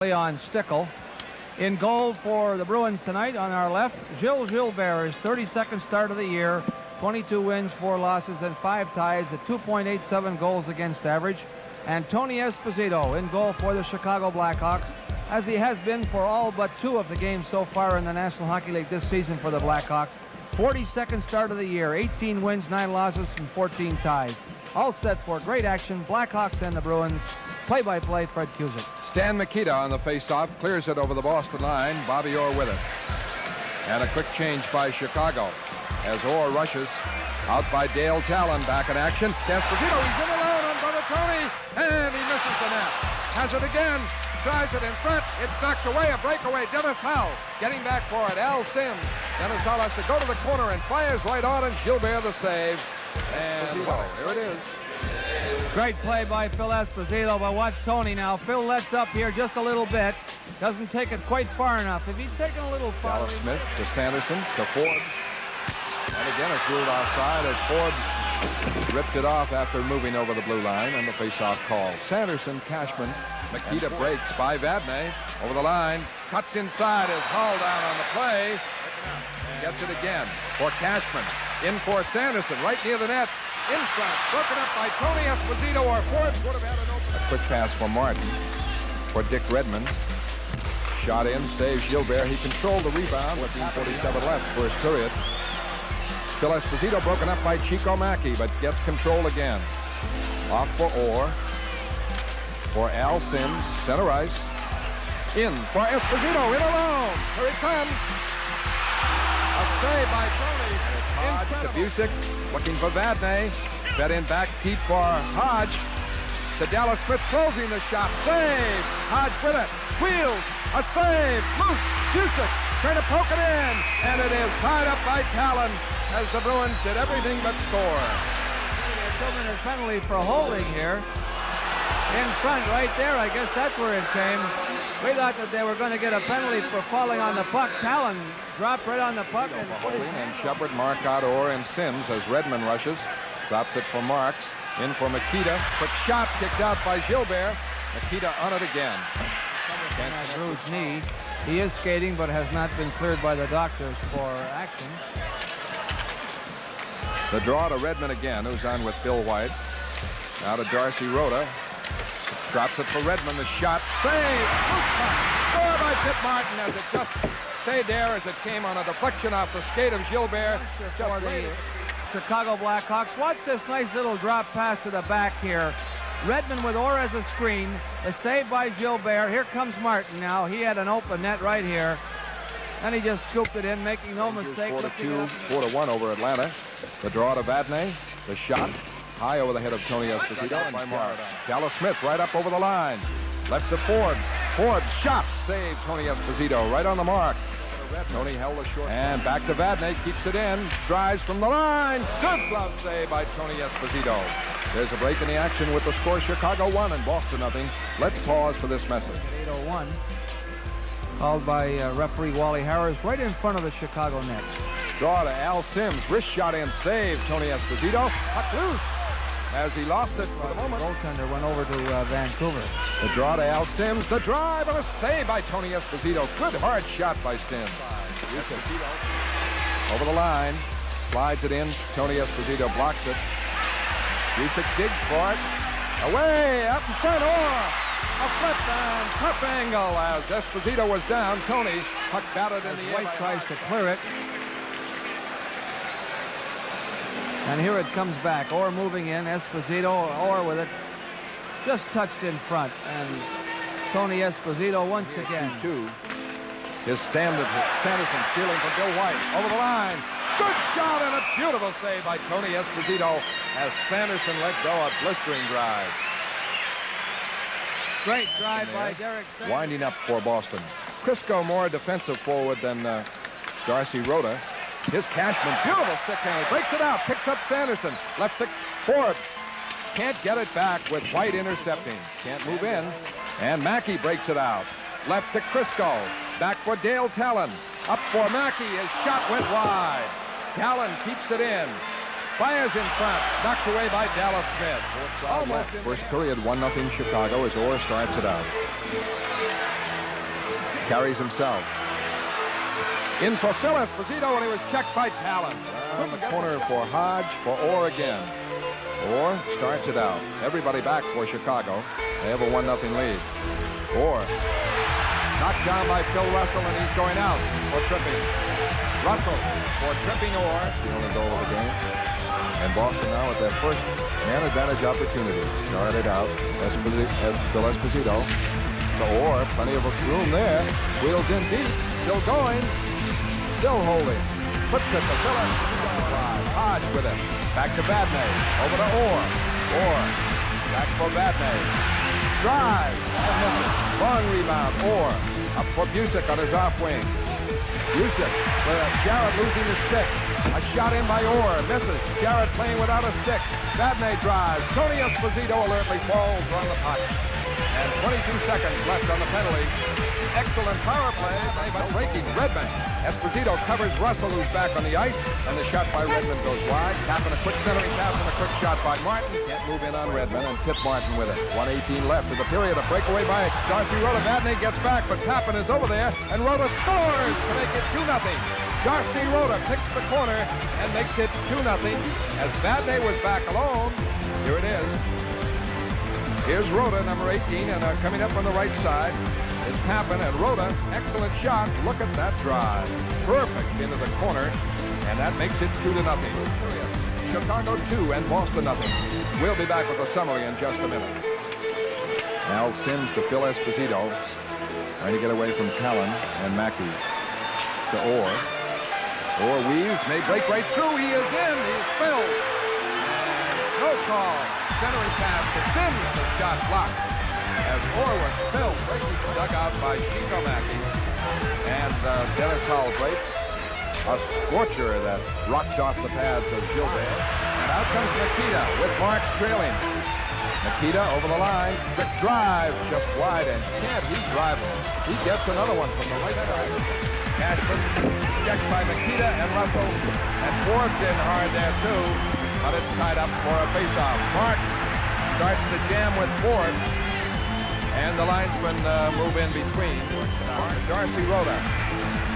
On Stickle. In goal for the Bruins tonight on our left, Gilbert, his 32nd start of the year, 22 wins, 4 losses, and 5 ties at 2.87 goals against average. And Tony Esposito in goal for the Chicago Blackhawks, as he has been for all but 2 of the games so far in the National Hockey League this season for the Blackhawks. 42nd start of the year, 18 wins, 9 losses, and 14 ties. All set for great action, Blackhawks and the Bruins. Play-by-play, Fred Cusick. Stan Mikita on the face-off, clears it over the Boston line. Bobby Orr with it. And a quick change by Chicago as Orr rushes out by Dale Talon. Back in action. Esposito, he's in alone on brother Tony, and he misses the net. Has it again. Drives it in front. It's knocked away. A breakaway. Dennis Halll getting back for it. Al Sims. Dennis Halll has to go to the corner and fires right on, and Gilbert the save. And well, here it is. Great play by Phil Esposito, but watch Tony now. Phil lets up here just a little bit. Doesn't take it quite far enough. If he's taken a little far... Dallas Smith to Sanderson to Forbes. And again, it's ruled offside as Forbes ripped it off after moving over the blue line on the face-off call. Sanderson, Cashman, Mikita breaks by Vadnais over the line. Cuts inside as Hull down on the play. Gets it again for Cashman. In for Sanderson, right near the net. In front, broken up by Tony Esposito, or Forbes would have had an open. A quick pass for Martin, for Dick Redmond. Shot in, saves Gilbert. He controlled the rebound with 47 left, first period. Phil Esposito broken up by Chico Mackey, but gets control again. Off for Orr. For Al Sims, center ice. In for Esposito, in alone. Here he comes. A save by Tony. To Busick, looking for Vadnais. Fed in back deep for Hodge. To Dallas Smith, closing the shot. Save. Hodge with it. Wheels. A save. Loose. Busick trying to poke it in. And it is tied up by Talon as the Bruins did everything but score. A 2-minute penalty for holding here. In front right there. I guess that's where it came. We thought that they were going to get a penalty for falling on the puck. Talon dropped right on the puck. And Shepard, Mark out Orr and Sims as Redmond rushes. Drops it for Marks. In for Mikita. Quick shot kicked out by Gilbert. Mikita on it again. Bruised knee. He is skating but has not been cleared by the doctors for action. The draw to Redmond again, who's on with Bill White. Now to Darcy Rhoda. Drops it for Redmond, the shot, save! Score by Pip Martin as it just stayed there as it came on a deflection off the skate of Gilbert. For the Chicago Blackhawks. Watch this nice little drop pass to the back here. Redmond with Orr as a screen. The save by Gilbert. Here comes Martin now. He had an open net right here. And he just scooped it in, making no mistake. 4-2, 4-1 over Atlanta. The draw to Vadnais, the shot. High over the head of Tony Esposito by Marks. Dallas Smith right up over the line. Left to Forbes. Forbes shot. Save Tony Esposito right on the mark. Tony held a short. And back to Vadnais. Keeps it in. Drives from the line. Good glove save by Tony Esposito. There's a break in the action with the score Chicago 1 and Boston nothing. Let's pause for this message. 8:01. Called by referee Wally Harris right in front of the Chicago net. Draw to Al Sims. Wrist shot in. Save Tony Esposito. Puck loose. As he lost it for the moment. Goaltender went over to Vancouver. The draw to Al Sims. The drive and a save by Tony Esposito. Good hard shot by Sims. Over the line. Slides it in. Tony Esposito blocks it. Busick digs for it. Away. Up in front. A flip and tough angle as Esposito was down. Tony puck batted in the White tries to clear it. And here it comes back. Orr moving in. Esposito, Orr with it. Just touched in front. And Tony Esposito once again. 2-2. His Sanderson stealing from Bill White. Over the line. Good shot and a beautiful save by Tony Esposito as Sanderson let go a blistering drive. Great drive by Derek Sanderson. Winding up for Boston. Crysco more defensive forward than Darcy Rhoda. Here's Cashman, beautiful stick handle, breaks it out, picks up Sanderson, left to Forbes. Can't get it back with White intercepting. Can't move in. And Mackey breaks it out. Left to Crysco. Back for Dale Talon. Up for Mackey. His shot went wide. Talon keeps it in. Fires in front. Knocked away by Dallas Smith. Almost. First period, 1-0 Chicago as Orr starts it out. Carries himself. In for Phil Esposito, and he was checked by Talon. On the corner for Hodge, for Orr again. Orr starts it out. Everybody back for Chicago. They have a 1-0 lead. Orr knocked down by Phil Russell, and he's going out for tripping. Russell for tripping Orr. It's the only goal of the game. And Boston now with their first man advantage opportunity. Started out Phil Esposito. To Orr, plenty of room there. Wheels in deep, still going, still holding. Puts it to Phil Esposito. Hodge with it. Back to Badney. Over to Orr. Orr. Back for Badney. Drive. Long rebound. Orr. Up for Busick on his off wing. Busick. Jarrett losing the stick. A shot in by Orr. Misses. Jarrett playing without a stick. Badney drives. Tony Esposito alertly falls on the puck. And 22 seconds left on the penalty. Excellent power play by breaking Redmond. Esposito covers Russell, who's back on the ice, and the shot by Redmond goes wide. Tapping a quick centering pass and a quick shot by Martin. Can't move in on Redmond and tip Martin with it. 1:18 left of the period. A breakaway by Darcy Rota. Badney gets back, but Pappin is over there, and Rota scores to make it 2-0. Darcy Rota picks the corner and makes it 2-0. As Badney was back alone, here it is. Here's Rota, number 18, and coming up on the right side is Pappin, and Rota, excellent shot. Look at that drive. Perfect into the corner, and that makes it 2-0. Chicago 2 and Boston 0. We'll be back with a summary in just a minute. Al Sims to Phil Esposito, trying to get away from Callan and Maki. To Orr. Orr weaves, may break right through. He is in. He's filled. No call. Centering pass to Sims. The shot blocked. As Orr was filled, breaking the dugout by Chico Maki. And Dennis Hull breaks. A scorcher that rocked off the pads of Gilbert. And out comes Mikita with Mark's trailing. Mikita over the line. Quick drive just wide, and can't he drive it? He gets another one from the right side. Cashman checked by Mikita and Russell. And Forbes in hard there too. But it's tied up for a faceoff. Mark's starts to jam with Forbes. And the linesmen move in between. Darcy Rota.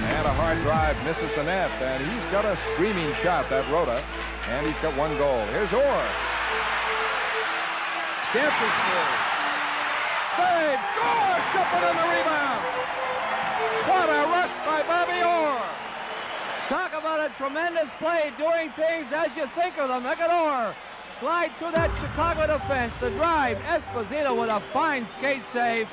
And a hard drive misses the net. And he's got a screaming shot, that Rota. And he's got one goal. Here's Orr. Dances through. Save! Score! Shepard on the rebound. What a rush by Bobby Orr. Talk about a tremendous play, doing things as you think of them. Look at Orr. Slide through that Chicago defense. The drive. Esposito with a fine skate save.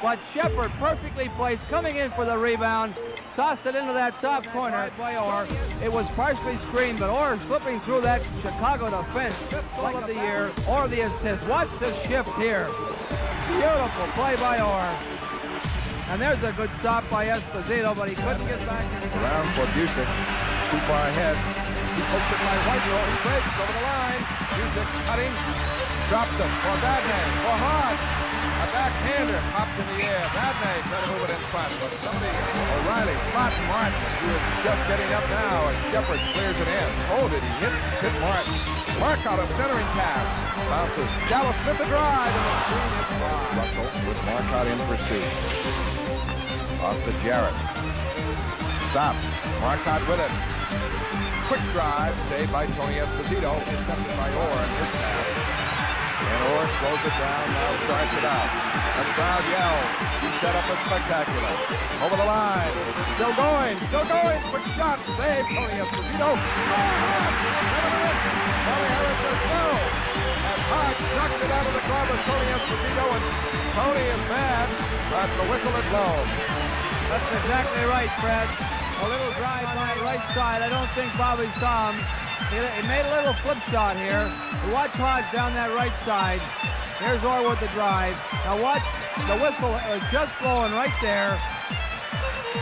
But Shepard perfectly placed, coming in for the rebound. Tossed it into that top corner by Orr. It was partially screened, but Orr slipping through that Chicago defense. Fifth goal of the year, or the assist. Watch this shift here. Beautiful play by Orr. And there's a good stop by Esposito, but he couldn't get back. Around for Busick. Too far ahead. He pokes it by Whitehall. He breaks over the line. Busick cutting. Drops it for Badney. For Hodge. A backhander popped in the air. Badney tried to move it in front, but somebody, O'Reyli, spotting Martin, who is just getting up now, and Shepard clears it in. Oh, did he hit Martin? Mark out a centering pass. Bounces. Dallas Smith the drive, and the screen is wide. Russell with Marcotte in pursuit. Off to Jarrett. Stop. Marcotte with it. Quick drive, saved by Tony Esposito. Intercepted by Orr in his pass. And Orr slows it down, now starts it out. The crowd yells. He set up a spectacular. Over the line. Still going. Quick shot. Save Tony Esposito. Tony Harris says no. And Hodge knocked it out of the glove of Tony Esposito. And Tony is mad, but the whistle is blown. That's exactly right, Fred. A little drive by right side. I don't think Bobby saw him. He made a little flip shot here. Watch Hodge down that right side. Here's Orr with the drive. Now watch the whistle just blowing right there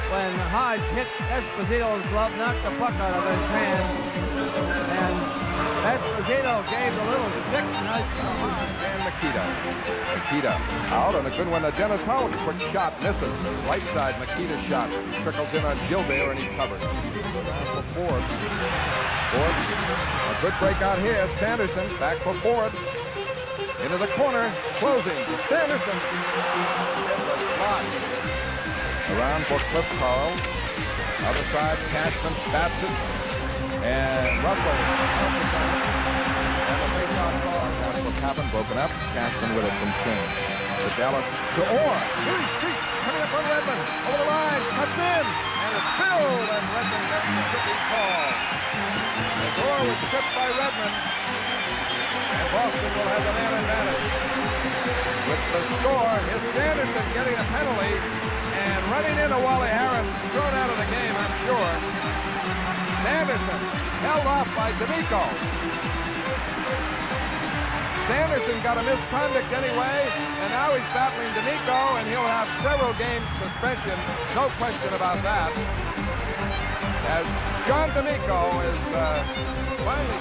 when Hodge hit Esposito's glove, knocked the puck out of his hand. And Esposito gave a little stick nudge to Hodge. And Mikita out on a good one. Dennis Hull, quick shot, misses. Right side, Mikita's shot. Trickles in on Gilbert, and he covers. For Forbes. Forbes, a good break out here. Sanderson back for Forbes. Into the corner, closing. Sanderson. Around for Cliff Korral. Other side, Cashman bats it. And Russell. And the face-off call. That's what happened. Broken up. Cashman with it from Stэн. To Dallas. To Orr. Here he streaks. Coming up on Redmond. Over the line. Cuts in. And it's filled. And Redmond gets the tripping call. As Orr was tripped by Redmond. And Boston will have the man advantage. With the score, is Sanderson getting a penalty. And running into Wally Harris. Thrown out of the game, I'm sure. Sanderson held off by D'Amico. Sanderson got a misconduct anyway, and now he's battling D'Amico, and he'll have several games suspension, no question about that. As John D'Amico is finally...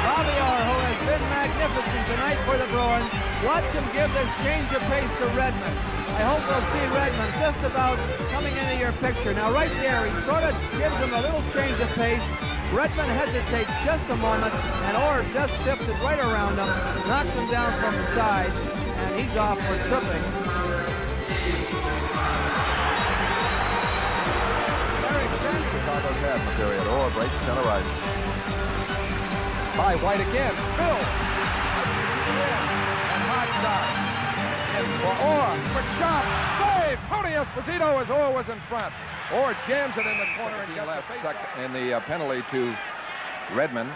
Javier, who has been magnificent tonight for the Bruins, watch him give this change of pace to Redmond. I hope we'll see Redmond just about coming into your picture. Now right there, he sort of gives him a little change of pace. Redmond hesitates just a moment, and Orr just tips it right around him, knocks him down from the side, and he's off for tripping. Chicago's half the period. Orr breaks center right. By White again. Bill. And hot shot. In for Orr. Quick shot. Save. Tony Esposito as Orr was in front. Orr jams it in the corner and gets left in the penalty to Redmond.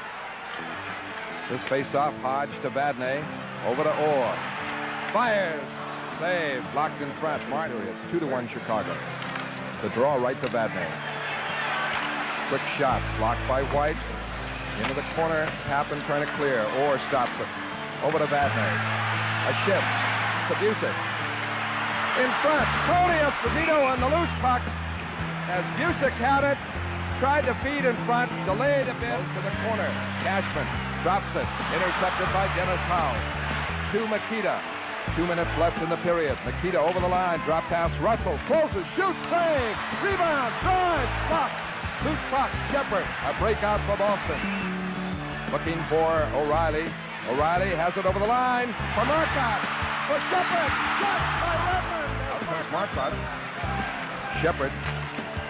This face-off, Hodge to Vadnais. Over to Orr. Fires. Save. Blocked in front. Martin. 2-1 Chicago. The draw right to Vadnais. Quick shot. Blocked by White. Into the corner. Pappin trying to clear. Orr stops it. Over to Vadnais. A shift to Busick. In front. Tony Esposito on the loose puck. As Busick had it, tried to feed in front, delayed a bit to the corner. Cashman drops it, intercepted by Dennis Halll. To Mikita. 2 minutes left in the period. Mikita over the line, drop pass. Russell closes, shoots, save, rebound, drive, block. Loose puck, Shepard. A breakout for Boston. Looking for O'Reyli. O'Reyli has it over the line for Markos. For Shepard. Shot by Redmond. Outside Markos. Shepard.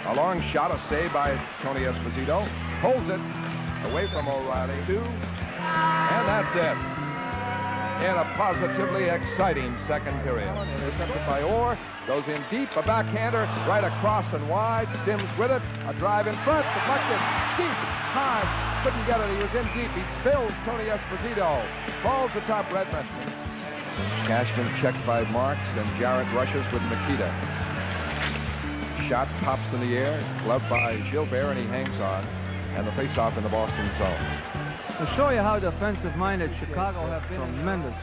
A long shot, a save by Tony Esposito. Holds it away from O'Reyli. 2. And that's it. In a positively exciting second period. Intercepted by Orr. Goes in deep. A backhander right across and wide. Sims with it. A drive in front. Deflected. Deep. High. Couldn't get it. He was in deep. He spills Tony Esposito. Falls atop Redmond. Cashman checked by Markс, and Jarrett rushes with Mikita. Shot pops in the air, gloved by Gilbert, and he hangs on. And the face-off in the Boston zone. To show you how defensive-minded Chicago have been, tremendous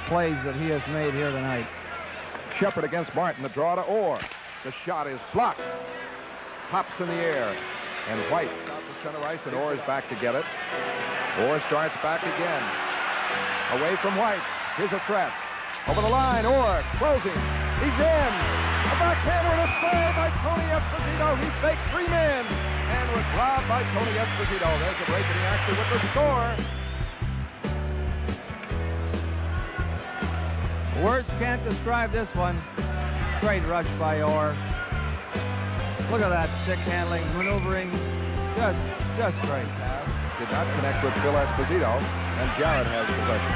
plays that he has made here tonight. Shepard against Martin, the draw to Orr. The shot is blocked. Pops in the air. And White out to center ice, and Orr is back to get it. Orr starts back again. Away from White. Here's a threat. Over the line, Orr closing. He's in. A backhander and a save by Tony Esposito. He faked 3 men and was robbed by Tony Esposito. There's a break in the action with the score. Words can't describe this one. Great rush by Orr. Look at that stick handling, maneuvering. Just great. Did not connect with Phil Esposito, and Jarrett has possession.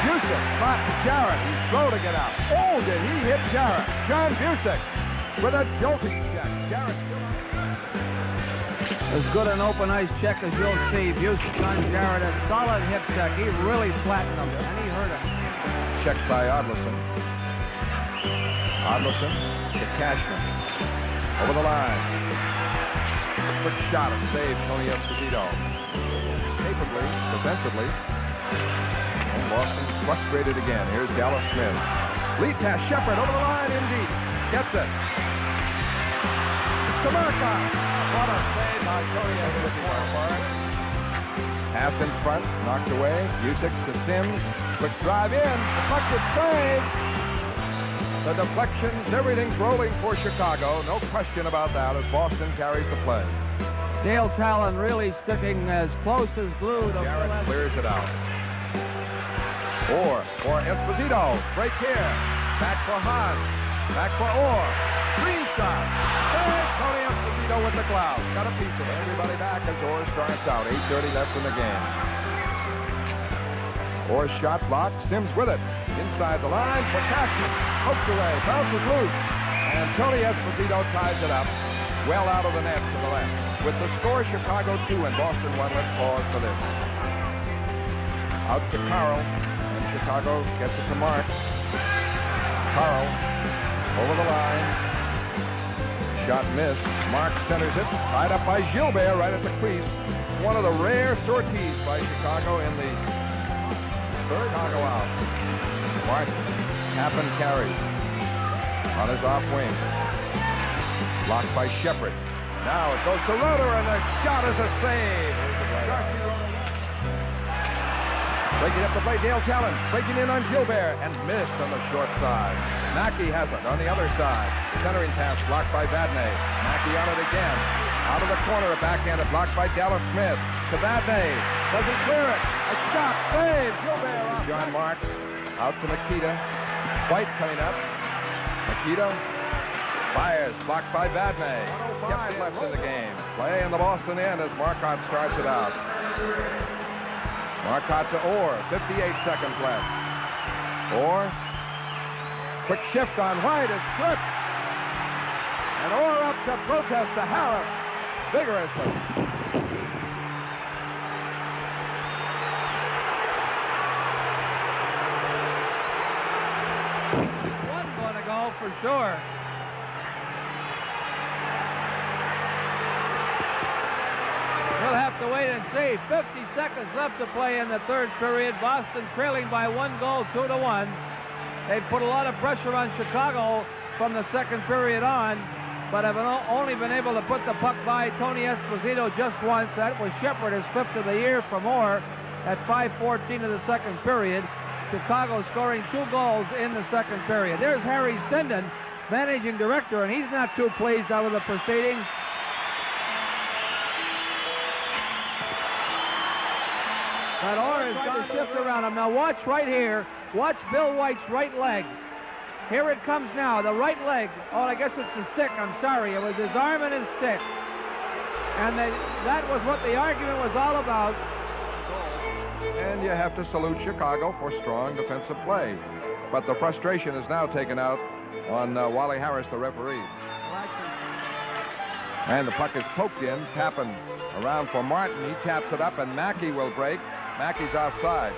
Busick blocked Jarrett. He's slow to get out. Oh, did he hit Jarrett? John Busick with a jolting check. Jarrett still on. As good an open ice check as you'll see. Busick on Jarrett, a solid hip check. He really flattened him, and he hurt him. Checked by Odlison. Odlison to Cashman. Over the line. Quick shot and save Tony Esposito. Capably, defensively. And Boston frustrated again. Here's Dallas Smith. Lead pass, Shepard over the line in deep. Gets it. To Markos. What a save by Tony Esposito. Pass in front, knocked away. Busick to Sims. Quick drive in. Deflected save. The deflections, everything's rolling for Chicago. No question about that as Boston carries the play. Dale Talon really sticking as close as glue to Jarrett clears it out. Orr for Esposito. Break here. Back for Hahn. Back for Orr. Green shot. There's Tony Esposito with the glove. Got a piece of it. Everybody back as Orr starts out. 8:30 left in the game. Orr's shot blocked. Sims with it. Inside the line for Cashman. Poked away. Bounces loose. And Tony Esposito ties it up. Well out of the net to the left. With the score, Chicago 2 and Boston 1. Let's pause for this. Out to Corrall. And Chicago gets it to Marks. Corrall over the line. Shot missed. Marks centers it. Tied up by Gilbert right at the crease. One of the rare sorties by Chicago in the third. Chicago out. Martin. Pappin carries. On his off wing. Blocked by Shepard. Now it goes to Roeder, and the shot is a save. Darsi breaking up the play, Dale Talon breaking in on Gilbert and missed on the short side. Maki has it on the other side. Centering pass blocked by Vadnais. Maki on it again. Out of the corner, a backhanded blocked by Dallas Smith. To Vadnais. Doesn't clear it. A shot, save. Gilbert off. John Marks out to Mikita. White coming up. Mikita fires, blocked by Vadnais. 1:05 left in the game. Play in the Boston end as Marcotte starts it out. Marcotte to Orr, 58 seconds left. Orr, quick shift on White, is stripped. And Orr up to protest to Harris, vigorously. One going to go for sure. We'll have to wait and see. 50 seconds left to play in the third period. Boston trailing by 1 goal, 2-1. They've put a lot of pressure on Chicago from the second period on, but have only been able to put the puck by Tony Esposito just once. That was Shepard, his 5th of the year from Orr at 5:14 of the second period. Chicago scoring 2 goals in the second period. There's Harry Sinden, managing director, and he's not too pleased out of the proceeding. But Orr is trying to shift around him. Now watch right here. Watch Bill White's right leg. Here it comes now, the right leg. Oh, I guess it's the stick. I'm sorry. It was his arm and his stick. And that was what the argument was all about. And you have to salute Chicago for strong defensive play. But the frustration is now taken out on Wally Harris, the referee. And the puck is poked in. Pappin around for Martin. He taps it up, and Maki will break. Mackey's offside.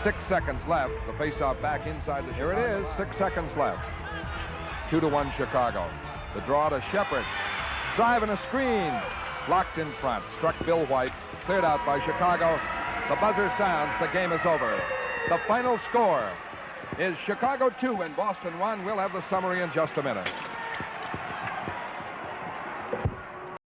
6 seconds left. The faceoff back inside the Here it is. 6 seconds left. 2-1 Chicago. The draw to Shepard. Drive and a screen. Blocked in front. Struck Bill White. Cleared out by Chicago. The buzzer sounds. The game is over. The final score is Chicago 2 and Boston 1. We'll have the summary in just a minute.